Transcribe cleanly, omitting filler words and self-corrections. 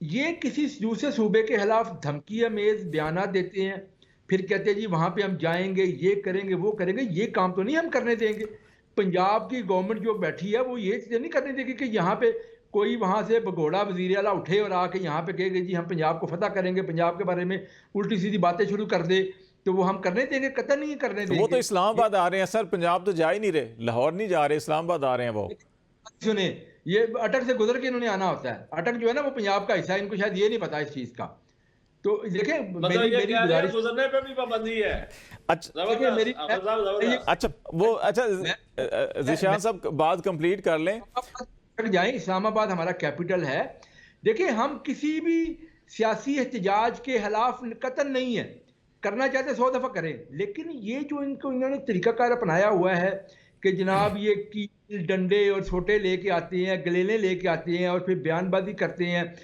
ये किसी दूसरे सूबे के खिलाफ धमकी अमेज बयाना देते हैं, फिर कहते हैं जी वहां पे हम जाएंगे, ये करेंगे, वो करेंगे। ये काम तो नहीं हम करने देंगे। पंजाब की गवर्नमेंट जो बैठी है वो ये चीजें नहीं करने देगी कि यहाँ पे कोई वहां से भगोड़ा वजीर आला उठे और आके यहाँ पे कहेगा जी हम पंजाब को फतह करेंगे, पंजाब के बारे में उल्टी सीधी बातें शुरू कर दे, तो वो हम करने देंगे? कतई नहीं करने तो वो तो देंगे। ये इस्लामाबाद आ रहे हैं सर, पंजाब तो जा ही नहीं रहे, लाहौर नहीं जा रहे, इस्लामाबाद आ रहे हैं वो। सुने, ये अटक से गुजर के इन्होंने आना होता है। अटक जो है ना वो पंजाब का हिस्सा है, इनको शायद ये नहीं पता इस चीज का। तो देखें, मतलब मेरी ये मेरी कह रहे हैं गुजारिश, गुजरने पे भी पाबंदी है। अच्छा देखिए मेरी जबरदस्त आफत साहब, ये जबरदस्त। अच्छा वो अच्छा मैं, जिशान साहब बात कंप्लीट कर लें। तक जाएं, इस्लामाबाद हमारा कैपिटल है। देखिए हम किसी भी सियासी एहतजाज के खिलाफ कतन नहीं है, करना चाहते 100 दफा करें, लेकिन ये जो इनको इन्होंने तरीकाकार अपनाया हुआ है कि जनाब ये कील डंडे और छोटे लेके आते हैं, गलेले लेके आते हैं और फिर बयानबाजी करते हैं।